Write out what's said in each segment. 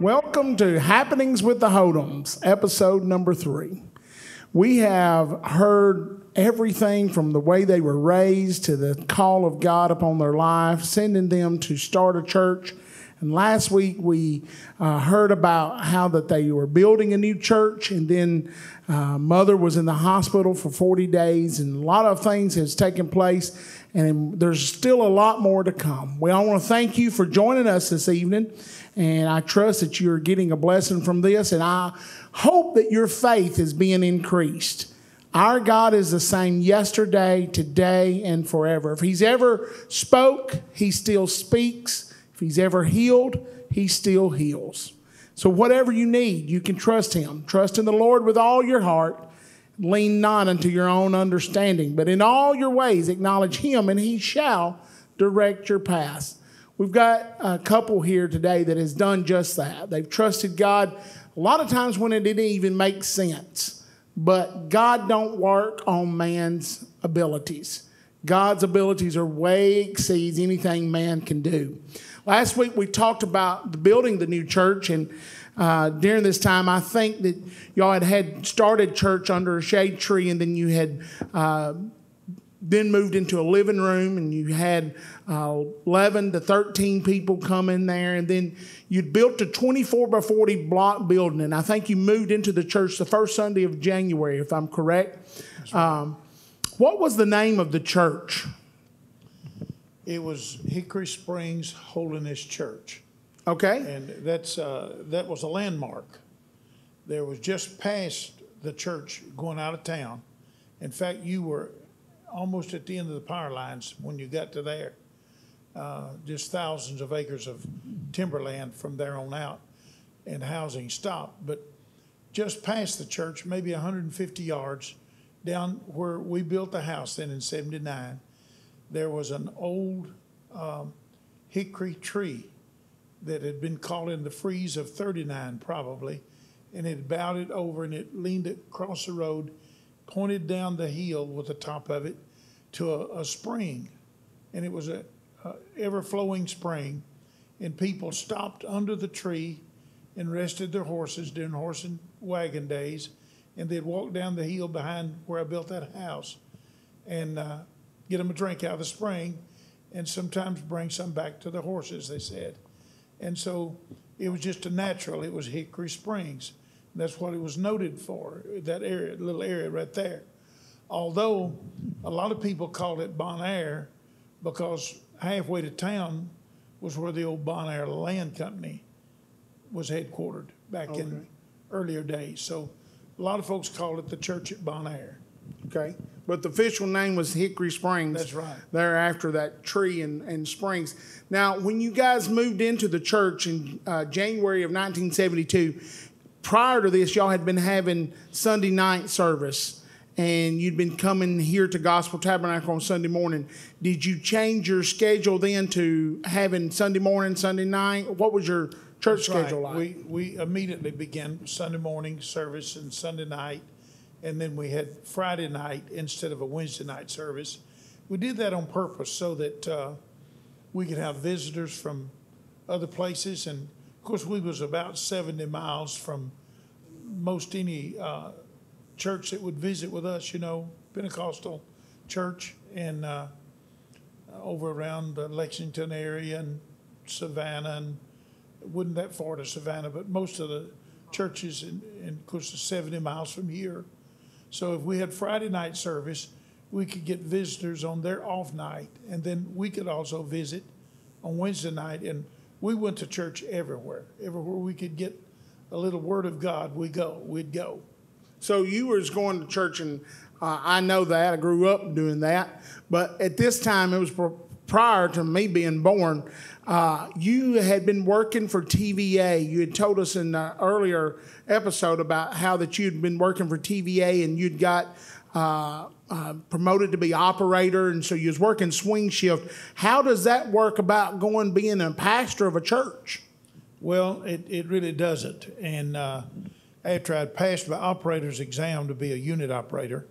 Welcome to Happenings with the Hodoms, episode number 3. We have heard everything from the way they were raised to the call of God upon their life, sending them to start a church. And last week we heard about how that they were building a new church, and then mother was in the hospital for 40 days, and a lot of things has taken place, and there's still a lot more to come. We all want to thank you for joining us this evening, and I trust that you're getting a blessing from this, and I hope that your faith is being increased. Our God is the same yesterday, today, and forever. If he's ever spoke, he still speaks. If he's ever healed, he still heals. So whatever you need, you can trust him. Trust in the Lord with all your heart. Lean not unto your own understanding, but in all your ways acknowledge him, and he shall direct your paths. We've got a couple here today that has done just that. They've trusted God a lot of times when it didn't even make sense. But God don't work on man's abilities. God's abilities are way exceeds anything man can do. Last week we talked about building the new church, and during this time I think that y'all had started church under a shade tree, and then you had then moved into a living room, and you had 11 to 13 people come in there, and then you'd built a 24 by 40 block building, and I think you moved into the church the first Sunday of January, if I'm correct. Right. What was the name of the church? It was Hickory Springs Holiness Church. Okay. And that was a landmark. There was just past the church going out of town. In fact, you were almost at the end of the power lines when you got to there. Just thousands of acres of timberland from there on out, and housing stopped. But just past the church, maybe 150 yards down where we built the house then in 79, there was an old hickory tree that had been caught in the freeze of 39 probably, and it bowed it over, and it leaned across the road, pointed down the hill with the top of it to a spring. And it was a ever-flowing spring, and people stopped under the tree and rested their horses during horse and wagon days, and they'd walk down the hill behind where I built that house and get them a drink out of the spring, and sometimes bring some back to the horses, they said. And so it was just a natural. It was Hickory Springs. That's what it was noted for, that area, little area right there. Although a lot of people called it Bonaire because halfway to town was where the old Bonaire Land Company was headquartered back in earlier days. So a lot of folks called it the church at Bonaire. Okay. But the official name was Hickory Springs. That's right. There after that tree and springs. Now, when you guys moved into the church in January of 1972, prior to this, y'all had been having Sunday night service, and you'd been coming here to Gospel Tabernacle on Sunday morning. Did you change your schedule then to having Sunday morning, Sunday night? What was your church schedule like? We immediately began Sunday morning service and Sunday night, and then we had Friday night instead of a Wednesday night service. We did that on purpose so that we could have visitors from other places. And, of course, we was about 70 miles from most any church that would visit with us, Pentecostal church, and over around the Lexington area and Savannah, and it wasn't that far to Savannah, but most of the churches, of course, are 70 miles from here. So if we had Friday night service, we could get visitors on their off night, and then we could also visit on Wednesday night. And we went to church everywhere. Everywhere we could get a little word of God, we'd go. So you was going to church, and I know that. I grew up doing that. But at this time, it was prior to me being born. You had been working for TVA. You had told us in the earlier episode about how that you'd been working for TVA, and you'd got promoted to be operator, and so you was working swing shift. How does that work about being a pastor of a church? Well, it really doesn't. And after I'd passed my operator's exam to be a unit operator,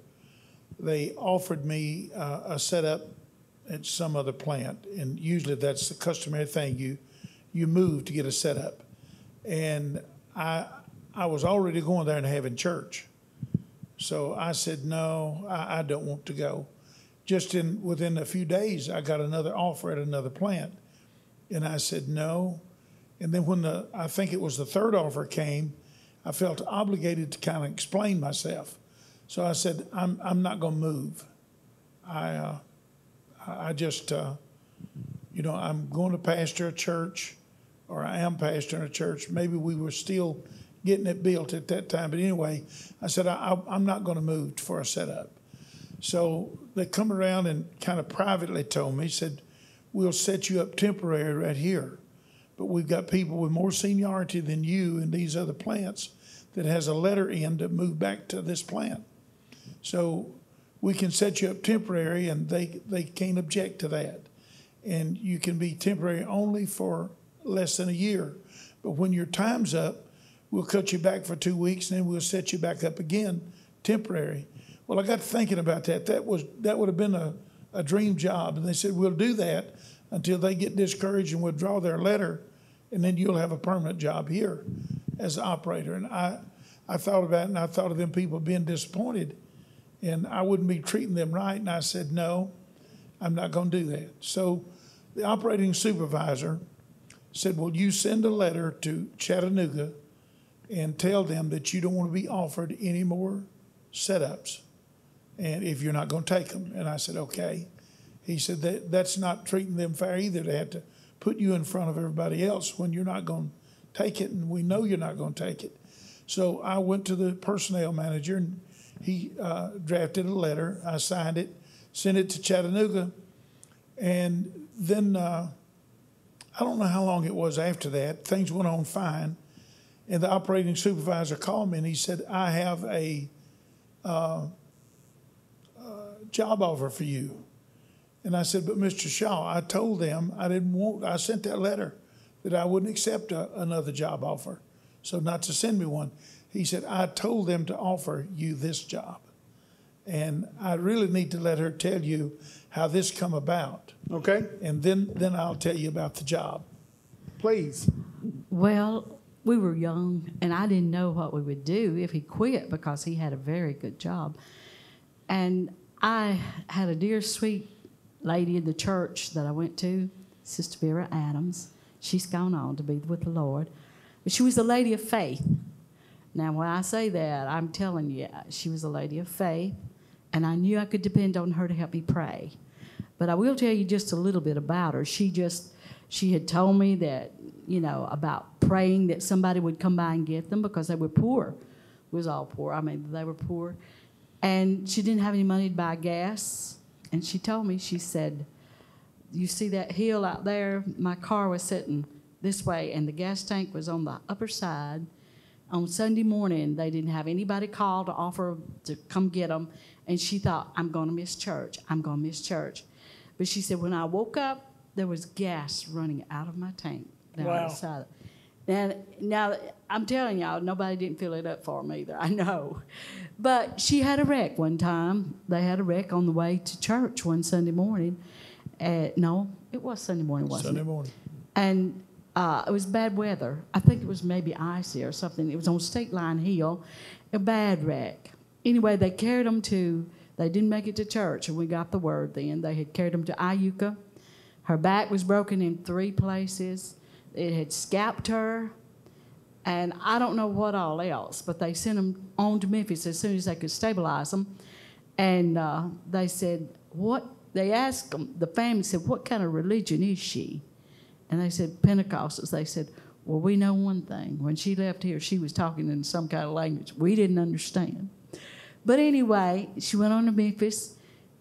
they offered me a setup at some other plant, and usually that's the customary thing. You move to get a setup. And I was already going there and having church. So I said, no, I don't want to go. Just within a few days, I got another offer at another plant. And I said, no. And then when I think it was the third offer came, I felt obligated to kind of explain myself. So I said, I'm not going to move. I just, I'm going to pastor a church, or I am pastoring a church. Maybe we were still getting it built at that time. But anyway, I said, I'm not going to move for a setup. So they come around and kind of privately told me, said, we'll set you up temporary right here. But we've got people with more seniority than you in these other plants that has a letter in to move back to this plant. So we can set you up temporary, and they can't object to that. And you can be temporary only for less than a year. But when your time's up, we'll cut you back for 2 weeks, and then we'll set you back up again, temporary. Well, I got to thinking about that. That would have been a dream job. And they said, we'll do that until they get discouraged and withdraw their letter, and then you'll have a permanent job here as an operator. And I thought about it, and I thought of them people being disappointed, and I wouldn't be treating them right. And I said, no, I'm not going to do that. So the operating supervisor said, well, you send a letter to Chattanooga and tell them that you don't want to be offered any more setups, and if you're not going to take them. And I said, okay. He said, that's not treating them fair either. They have to put you in front of everybody else when you're not going to take it, and we know you're not going to take it. So I went to the personnel manager, and he drafted a letter. I signed it, sent it to Chattanooga, and then I don't know how long it was after that. Things went on fine, and the operating supervisor called me, and he said, I have a job offer for you. And I said, but Mr. Shaw, I told them I sent that letter that I wouldn't accept another job offer, so not to send me one. He said, I told them to offer you this job. And I really need to let her tell you how this come about. Okay. And then I'll tell you about the job. Please. Well, we were young, and I didn't know what we would do if he quit, because he had a very good job. And I had a dear, sweet lady in the church that I went to, Sister Vera Adams. She's gone on to be with the Lord. But she was a lady of faith. Now, when I say that, I'm telling you, she was a lady of faith, and I knew I could depend on her to help me pray. But I will tell you just a little bit about her. She had told me that, about praying that somebody would come by and get them, because they were poor. We was all poor. I mean, they were poor. And she didn't have any money to buy gas. And she told me, she said, you see that hill out there? My car was sitting this way, and the gas tank was on the upper side. On Sunday morning, they didn't have anybody call to offer to come get them. And she thought, I'm going to miss church. I'm going to miss church. But she said, when I woke up, there was gas running out of my tank down Wow. the side. Now, I'm telling y'all, nobody didn't fill it up for me either. I know. But she had a wreck one time. They had a wreck on the way to church one Sunday morning. No, it was Sunday morning, wasn't it? Sunday morning. And it was bad weather. I think it was maybe icy or something. It was on State Line Hill, a bad wreck. Anyway, they carried them they didn't make it to church, and we got the word then. They had carried them to Iuka. Her back was broken in 3 places. It had scalped her, and I don't know what all else, but they sent them on to Memphis as soon as they could stabilize them. And they said, they asked them, the family said, what kind of religion is she? And they said, Pentecostals. They said, well, we know one thing. When she left here, she was talking in some kind of language we didn't understand. But anyway, she went on to Memphis,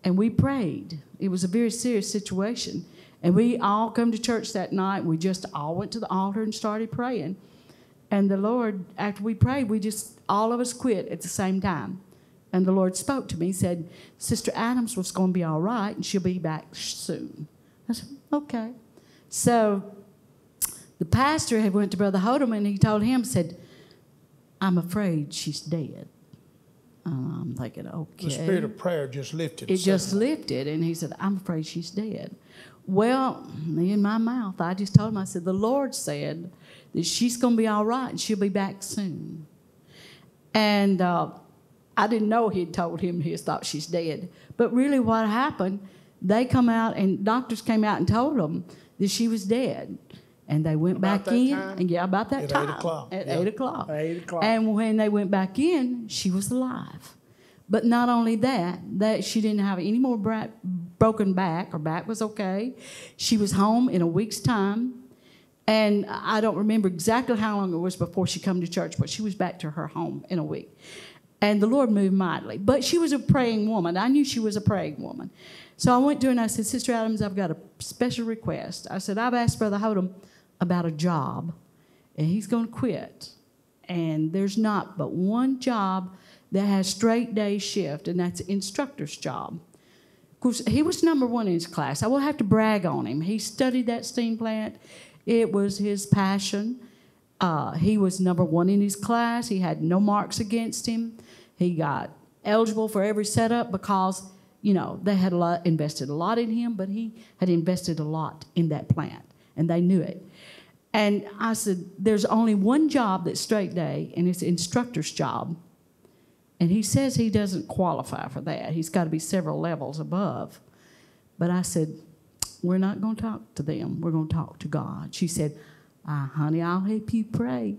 and we prayed. It was a very serious situation. And we all come to church that night. We just all went to the altar and started praying. And the Lord, after we prayed, all of us quit at the same time. And the Lord spoke to me. He said, Sister Adams was going to be all right, and she'll be back soon. I said, okay. So the pastor had went to Brother Hodom, and he told him, said, I'm afraid she's dead. I'm thinking, okay. The spirit of prayer just lifted. It just lifted, and he said, I'm afraid she's dead. Well, in my mouth, I just told him, I said, the Lord said that she's going to be all right, and she'll be back soon. And I didn't know he'd told him he thought she's dead. But really what happened, they come out, and doctors came out and told them that she was dead. And they went About back that in, time? and yeah, about that At time. 8 o'clock, At yeah. 8 o'clock. At 8 o'clock. And when they went back in, she was alive. But not only that she didn't have any more broken back. Her back was okay. She was home in a week's time. And I don't remember exactly how long it was before she come to church, but she was back to her home in a week. And the Lord moved mightily. But she was a praying woman. I knew she was a praying woman. So I went to her and I said, Sister Adams, I've got a special request. I said, I've asked Brother Hodum about a job, and he's going to quit. And there's not but one job that has straight day shift, and that's the instructor's job. Of course, he was number one in his class. I will have to brag on him. He studied that steam plant. It was his passion. He was number one in his class. He had no marks against him. He got eligible for every setup because, you know, they had invested a lot in him, but he had invested a lot in that plant, and they knew it. And I said, there's only one job that's straight day, and it's the instructor's job. And he says he doesn't qualify for that. He's got to be several levels above. But I said, we're not going to talk to them. We're going to talk to God. She said, honey, I'll help you pray.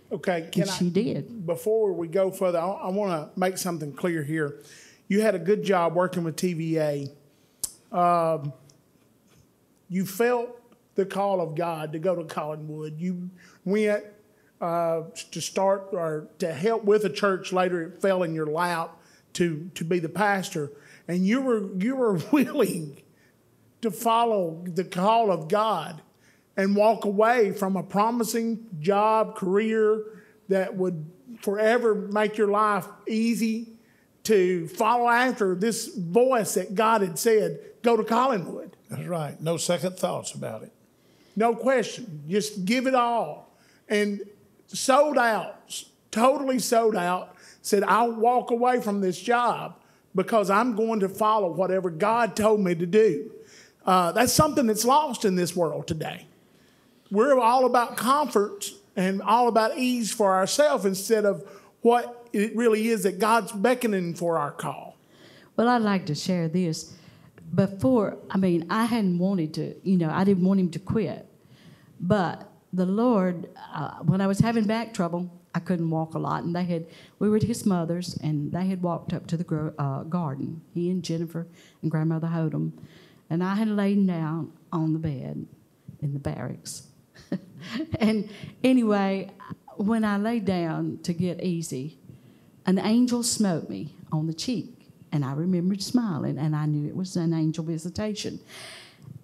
Okay, And she did. Before we go further, I want to make something clear here. You had a good job working with TVA. You felt the call of God to go to Collinwood. You went to start or to help with a church. Later, it fell in your lap to be the pastor, and you were willing to follow the call of God and walk away from a promising job, career that would forever make your life easy, to follow after this voice that God had said, go to Collinwood. That's right. No second thoughts about it. No question. Just give it all. And sold out, totally sold out, said, I'll walk away from this job because I'm going to follow whatever God told me to do. That's something that's lost in this world today. We're all about comfort and all about ease for ourselves instead of what it really is that God's beckoning for our call. Well, I'd like to share this. Before, I hadn't wanted to, I didn't want him to quit. But the Lord, when I was having back trouble, I couldn't walk a lot. And we were at his mother's, and they had walked up to the garden, he and Jennifer and Grandmother Hodum. And I had laid down on the bed in the barracks. And anyway, when I lay down to get easy, an angel smote me on the cheek. And I remembered smiling, and I knew it was an angel visitation.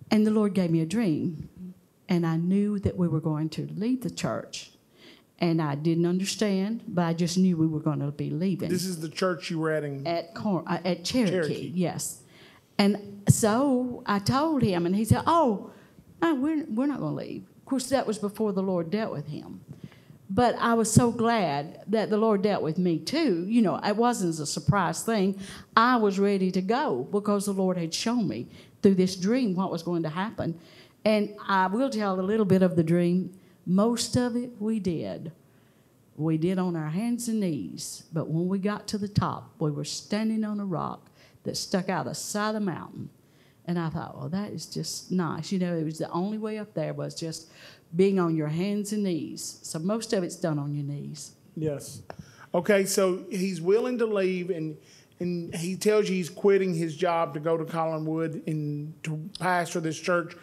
And the Lord gave me a dream. And I knew that we were going to leave the church. And I didn't understand, but I just knew we were going to be leaving. This is the church you were at at Cherokee, yes. And so I told him, and he said, oh, no, we're not going to leave. Of course, that was before the Lord dealt with him. But I was so glad that the Lord dealt with me, too. It wasn't a surprise thing. I was ready to go because the Lord had shown me through this dream what was going to happen. And I will tell a little bit of the dream. Most of it we did. We did on our hands and knees. But when we got to the top, we were standing on a rock that stuck out the side of the mountain. And I thought, well, that is just nice. It was the only way up there was just being on your hands and knees. So most of it's done on your knees. Yes. Okay, so he's willing to leave, and he tells you he's quitting his job to go to Collinwood and to pastor this church.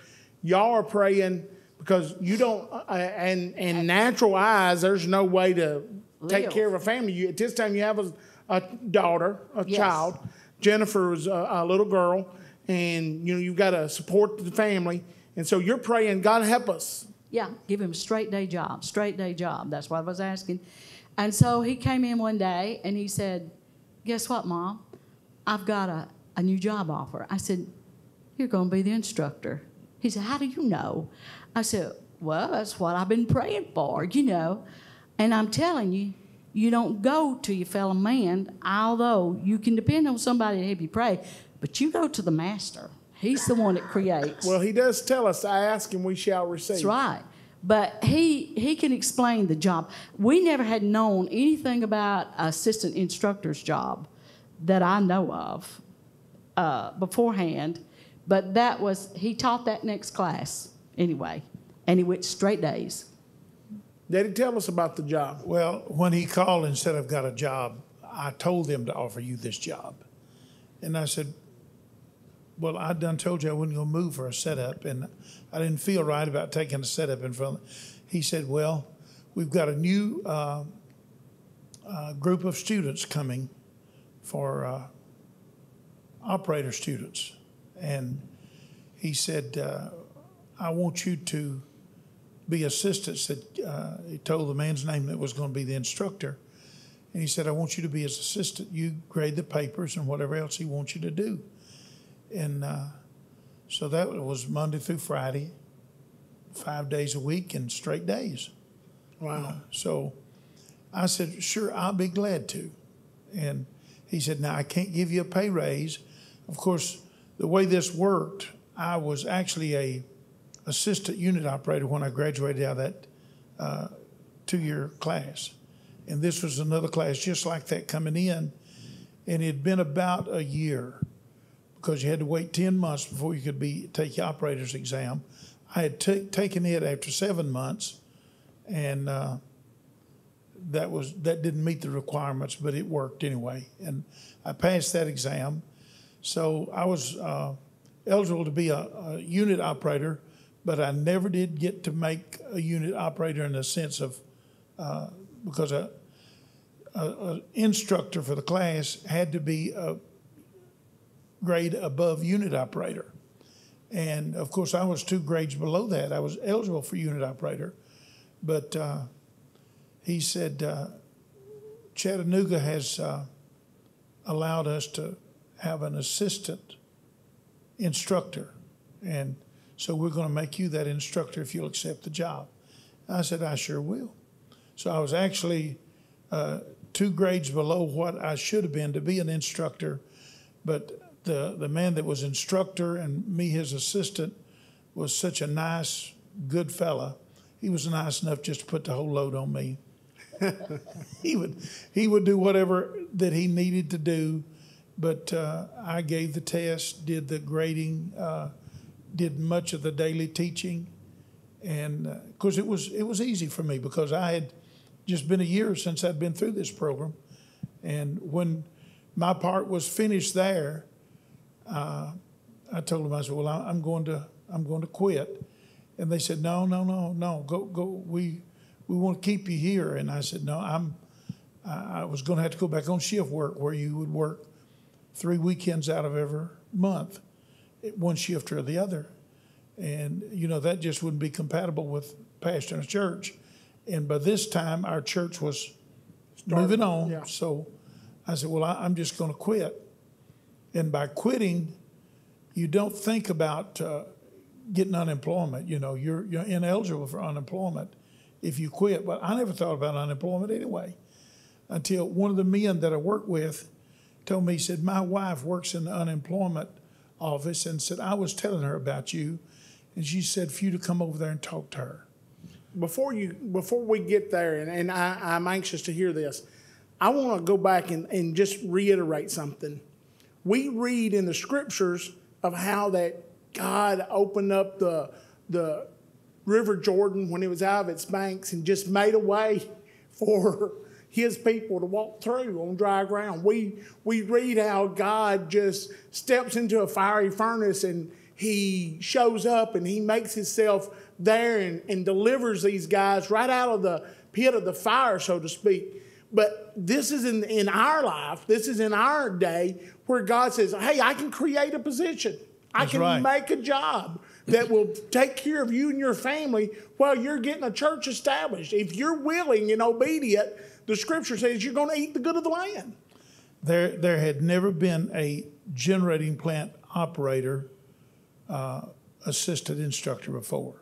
Y'all are praying because you don't, and natural eyes, there's no way to take care of a family. At this time, you have a daughter, a child. Jennifer was a little girl, and you've got to support the family. And so you're praying, God help us. Yeah, give him a straight day job. That's what I was asking. And so he came in one day, and he said, guess what, Mom? I've got a new job offer. I said, you're going to be the instructor. He said, how do you know? I said, well, that's what I've been praying for, And I'm telling you, You don't go to your fellow man, although you can depend on somebody to help you pray, but you go to the master. He's the one that creates. Well, he does tell us, I ask and we shall receive. That's right. But he can explain the job. We never had known anything about assistant instructor's job that I know of beforehand. But he taught that next class anyway. And he went straight days. Daddy, tell us about the job. Well, when he called and said, I've got a job, I told them to offer you this job. And I said, well, I done told you I wasn't going to move for a setup, and I didn't feel right about taking a setup in front of. He said, well, we've got a new group of students coming for operator students. And he said, I want you to be assistants. He told the man's name that was going to be the instructor. And he said, I want you to be his assistant. You grade the papers and whatever else he wants you to do. And so that was Monday through Friday, 5 days a week and straight days. Wow. So I said, sure, I'll be glad to. And he said, now I can't give you a pay raise. Of course, the way this worked, I was actually a assistant unit operator when I graduated out of that 2-year class. And this was another class just like that coming in. And it had been about a year, because you had to wait 10 months before you could take your operator's exam. I had taken it after 7 months, and that didn't meet the requirements, but it worked anyway. And I passed that exam. So I was eligible to be a unit operator, but I never did get to make a unit operator in the sense of, because an instructor for the class had to be a grade above unit operator. And of course I was 2 grades below that. I was eligible for unit operator, but he said, Chattanooga has allowed us to have an assistant instructor. And so we're going to make you that instructor if you'll accept the job. I said, I sure will. So I was actually 2 grades below what I should have been to be an instructor, but the man that was instructor and me, his assistant, was such a nice, good fella. He was nice enough just to put the whole load on me. He would do whatever that he needed to do, but I gave the test, did the grading, did much of the daily teaching, and of course it was easy for me because I had just been a year since I'd been through this program, and when my part was finished there, I told them, I said, well, I'm going to quit. And they said, no, go. We want to keep you here. And I said, no, I was going to have to go back on shift work where you would work 3 weekends out of every month, one shift or the other. And, that just wouldn't be compatible with pastoring a church. And by this time, our church was moving on. Yeah. So I said, well, I'm just going to quit. And by quitting, you don't think about getting unemployment. You're ineligible for unemployment if you quit. But I never thought about unemployment anyway until one of the men that I worked with told me, he said, my wife works in the unemployment office, and said, I was telling her about you, and she said for you to come over there and talk to her. Before we get there, and I'm anxious to hear this, I want to go back and just reiterate something. We read in the scriptures of how that God opened up the River Jordan when it was out of its banks and just made a way for his people to walk through on dry ground. We read how God just steps into a fiery furnace and he shows up and he makes himself there and delivers these guys right out of the pit of the fire, so to speak. But this is in our life, this is in our day where God says, hey, I can create a position. I can make a job that will take care of you and your family while you're getting a church established. If you're willing and obedient, the scripture says you're going to eat the good of the land. There had never been a generating plant operator assisted instructor before.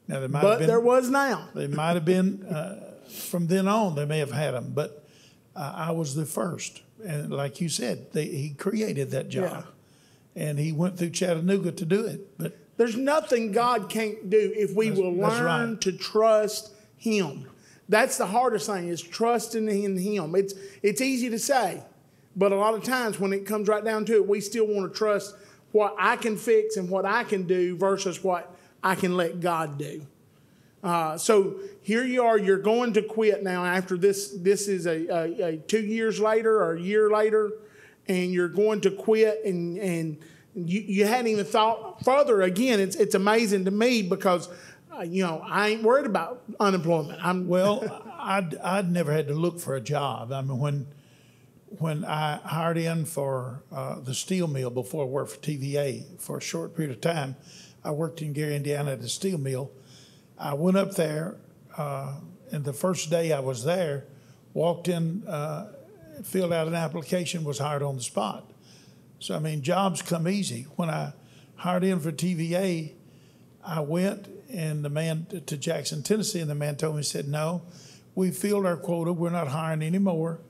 Now there was now. There might have been from then on, they may have had them, but I was the first. And like you said, he created that job. And he went through Chattanooga to do it. But there's nothing God can't do if we will learn to trust him. That's the hardest thing, is trusting in him. It's easy to say, but a lot of times when it comes right down to it, we still want to trust what I can fix and what I can do versus what I can let God do. So here you are, you're going to quit now after this. This is a 2 years later or a year later, and you're going to quit, and you hadn't even thought further. Again, it's amazing to me because, I ain't worried about unemployment. I'd never had to look for a job. I mean, when I hired in for the steel mill before I worked for TVA for a short period of time, I worked in Gary, Indiana at the steel mill. I went up there, and the first day I was there, walked in, filled out an application, was hired on the spot. So, I mean, jobs come easy. When I hired in for TVA, I went and the man to Jackson, Tennessee, and the man told me, said, no, we filled our quota. We're not hiring anymore.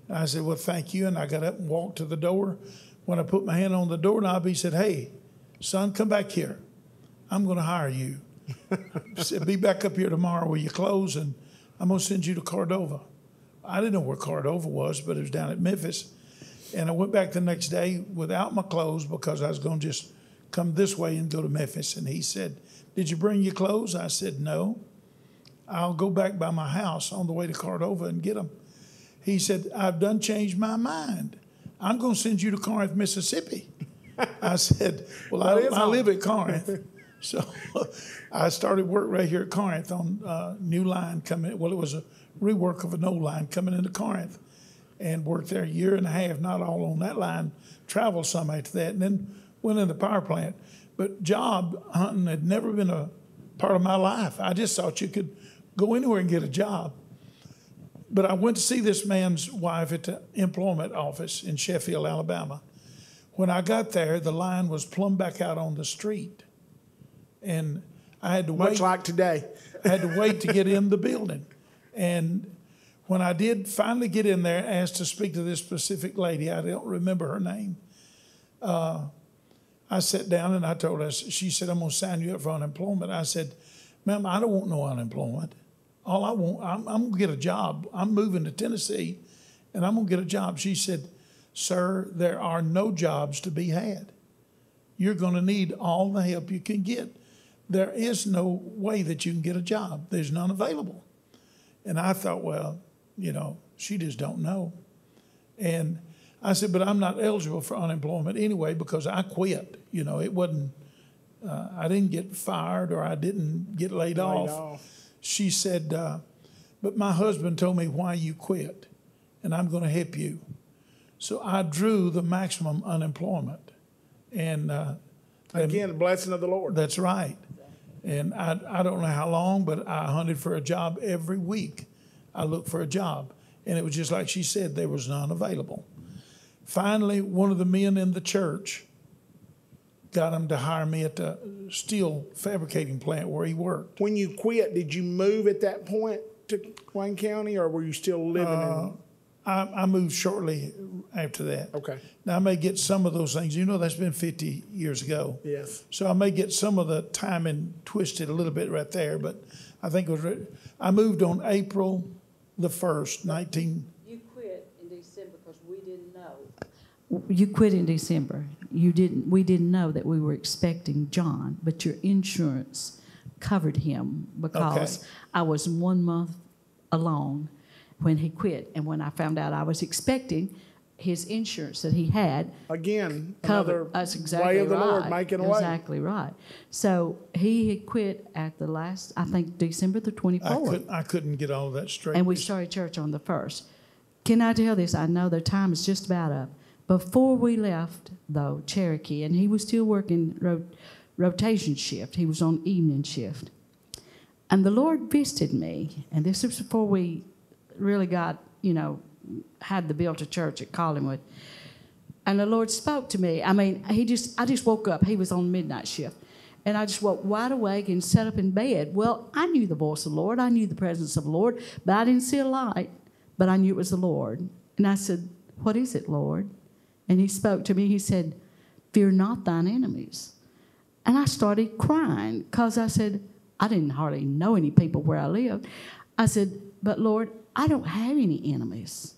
And I said, well, thank you. And I got up and walked to the door. When I put my hand on the doorknob, he said, hey, son, come back here. I'm going to hire you. He said, be back up here tomorrow with your clothes, and I'm going to send you to Cordova. I didn't know where Cordova was, but it was down at Memphis. And I went back the next day without my clothes because I was going to just come this way and go to Memphis. And he said, did you bring your clothes? I said, no. I'll go back by my house on the way to Cordova and get them. He said, I've done changed my mind. I'm going to send you to Corinth, Mississippi. I said, well, I live at Corinth. So I started work right here at Corinth on new line coming. Well, it was a rework of an old line coming into Corinth, and worked there a year and a half, not all on that line, traveled some after that, and then went in the power plant. But job hunting had never been a part of my life. I just thought you could go anywhere and get a job. But I went to see this man's wife at the employment office in Sheffield, Alabama. When I got there, the line was plumb back out on the street. And I had to wait. Much like today. I had to wait to get in the building. And when I did finally get in there, asked to speak to this specific lady, I don't remember her name. I sat down and I told her, she said, I'm going to sign you up for unemployment. I said, ma'am, I don't want no unemployment. All I want, I'm going to get a job. I'm moving to Tennessee, and I'm going to get a job. She said, sir, there are no jobs to be had. You're going to need all the help you can get. There is no way that you can get a job. There's none available. And I thought, well, she just don't know. And I said, but I'm not eligible for unemployment anyway because I quit. It wasn't, I didn't get fired or I didn't get laid off. She said, but my husband told me why you quit, and I'm going to help you. So I drew the maximum unemployment. And again, the blessing of the Lord. That's right. And I don't know how long, but I hunted for a job every week. I looked for a job. And it was just like she said, there was none available. Finally, one of the men in the church got him to hire me at the steel fabricating plant where he worked. When you quit, did you move at that point to Wayne County, or were you still living in? I moved shortly after that. Okay. Now, I may get some of those things. That's been 50 years ago. Yes. So I may get some of the timing twisted a little bit right there, but I think it was I moved on April the 1st, 19... You quit in December because we didn't know. You quit in December. We didn't know that we were expecting John, but your insurance covered him because I was 1 month along when he quit. And when I found out I was expecting, his insurance that he had covered. That's exactly way of the right. Lord making a way. Exactly right. So he had quit at the last, I think, December the 24th. I couldn't get all of that straight. And we started church on the 1st. Can I tell this? I know the time is just about up. Before we left, though, Cherokee, and he was still working rotation shift. He was on evening shift. And the Lord visited me, and this was before we really got, had the built a church at Collingwood. And the Lord spoke to me. I mean, I just woke up. He was on midnight shift. And I just woke wide awake and sat up in bed. Well, I knew the voice of the Lord. I knew the presence of the Lord, but I didn't see a light, but I knew it was the Lord. And I said, "What is it, Lord?" And he spoke to me. He said, "Fear not thine enemies." And I started crying because I said, I didn't hardly know any people where I lived. I said, "But Lord, I don't have any enemies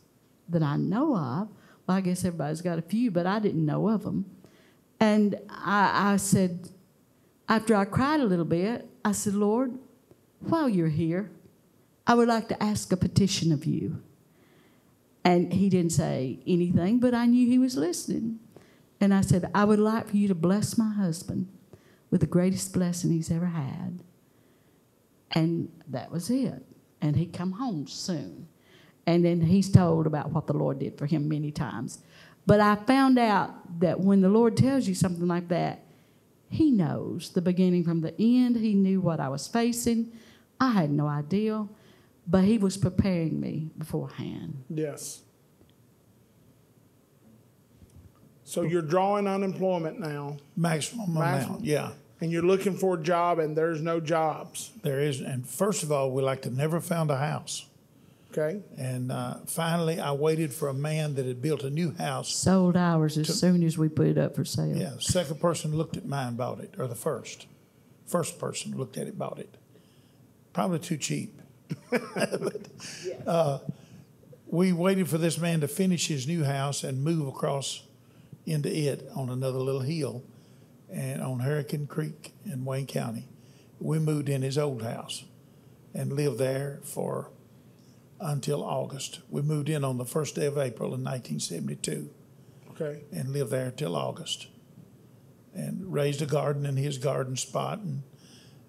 that I know of." Well, I guess everybody's got a few, but I didn't know of them. And I said, after I cried a little bit, I said, "Lord, while you're here, I would like to ask a petition of you." And he didn't say anything, but I knew he was listening. And I said, "I would like for you to bless my husband with the greatest blessing he's ever had." And that was it. And he'd come home soon. And then he's told about what the Lord did for him many times. But I found out that when the Lord tells you something like that, he knows the beginning from the end. He knew what I was facing. I had no idea, but he was preparing me beforehand. Yes. So you're drawing unemployment now, Maximum amount, yeah. and you're looking for a job, and there's no jobs. There is, and first of all, we like to never found a house. Okay. And finally, I waited for a man that had built a new house. Sold ours as soon as we put it up for sale. Yeah, the second person looked at mine, bought it, or the first. First person looked at it, bought it. Probably too cheap. But, we waited for this man to finish his new house and move across into it on another little hill and on Hurricane Creek in Wayne County. We moved in his old house and lived there for until August. We moved in on the first day of April in 1972 Okay. and lived there till August and raised a garden in his garden spot. And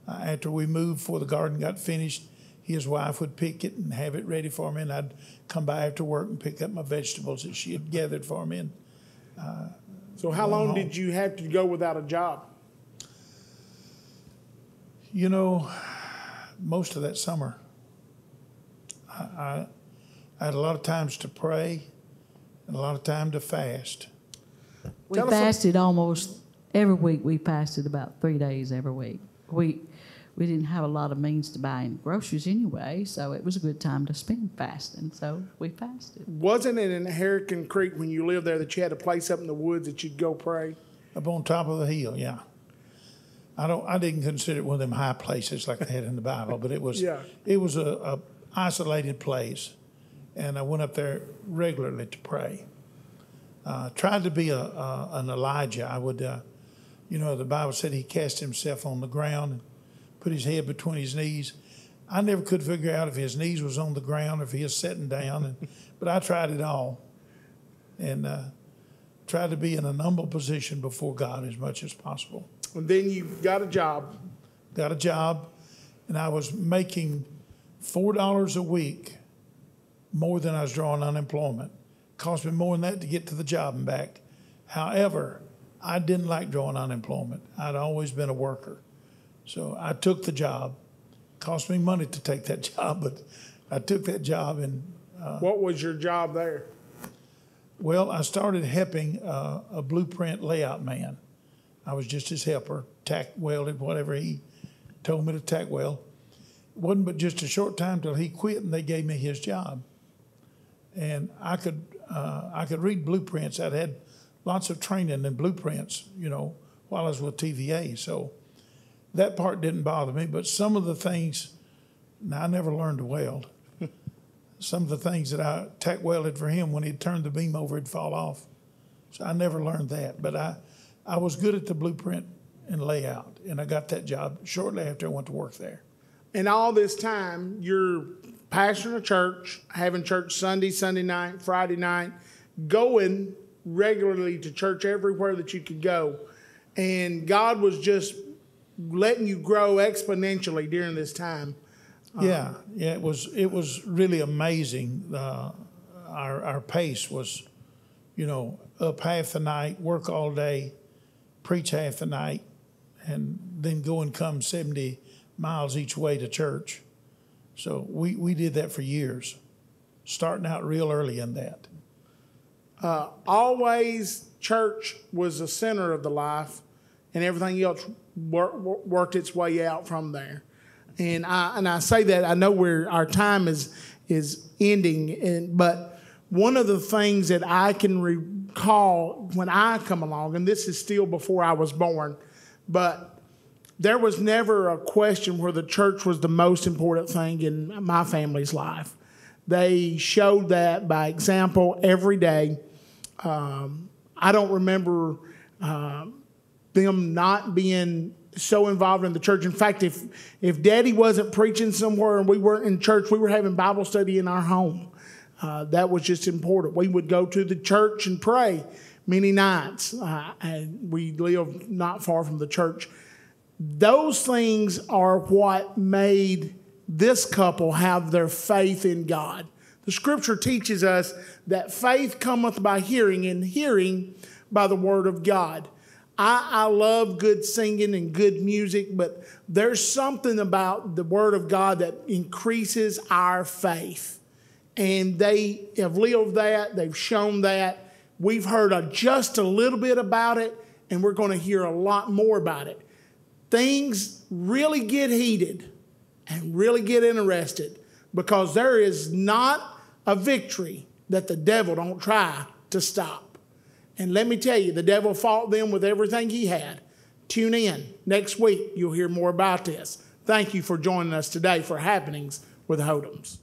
after we moved, before the garden got finished, his wife would pick it and have it ready for me, and I'd come by after work and pick up my vegetables that she had gathered for me. And So how long did you have to go without a job? you know, most of that summer, I had a lot of times to pray and a lot of time to fast. We Tell us fasted almost every week. We fasted about 3 days every week. We didn't have a lot of means to buy any groceries anyway, so it was a good time to spend fasting. So we fasted. Wasn't it in Hurricane Creek when you lived there that you had a place up in the woods that you'd go pray? Up on top of the hill, yeah. I didn't consider it one of them high places like they had in the Bible, but it was Yeah. it was a isolated place, and I went up there regularly to pray. Tried to be an Elijah. I would, the Bible said he cast himself on the ground and put his head between his knees. I never could figure out if his knees was on the ground or if he was sitting down, but I tried it all, and tried to be in an humble position before God as much as possible. And then you got a job. Got a job, and I was making $4 a week more than I was drawing unemployment. Cost me more than that to get to the job and back. However, I didn't like drawing unemployment. I'd always been a worker. So I took the job. Cost me money to take that job, but I took that job. And What was your job there? well, I started helping a blueprint layout man. I was just his helper, tack welded whatever he told me to tack weld. It wasn't but just a short time till he quit, and they gave me his job. And I could read blueprints. I'd had lots of training in blueprints, while I was with TVA. So that part didn't bother me. But some of the things, now I never learned to weld. Some of the things that I tack welded for him, when he'd turn the beam over, it'd fall off. So I never learned that. But I was good at the blueprint and layout, and I got that job shortly after I went to work there. And all this time, you're pastoring a church, having church Sunday night, Friday night, going regularly to church everywhere that you could go. And God was just letting you grow exponentially during this time. Yeah, it was really amazing. Our pace was, up half the night, work all day, preach half the night, and then go and come 70 miles each way to church. So we did that for years, starting out real early in that. Always church was the center of the life. and everything else worked its way out from there. And I say that, I know our time is ending, but one of the things that I can recall when I come along, and this is still before I was born, but there was never a question where the church was the most important thing in my family's life. They showed that by example every day. I don't remember them not being so involved in the church. In fact, if Daddy wasn't preaching somewhere and we weren't in church, we were having Bible study in our home. That was just important. We would go to the church and pray many nights, and we live not far from the church. Those things are what made this couple have their faith in God. The scripture teaches us that faith cometh by hearing, and hearing by the word of God. I love good singing and good music, but there's something about the word of God that increases our faith. And they have lived that. They've shown that. We've heard just a little bit about it, and we're going to hear a lot more about it. Things really get heated and really get interested because there is not a victory that the devil don't try to stop. And let me tell you, the devil fought them with everything he had. Tune in. Next week, you'll hear more about this. Thank you for joining us today for Happenings with Hodoms.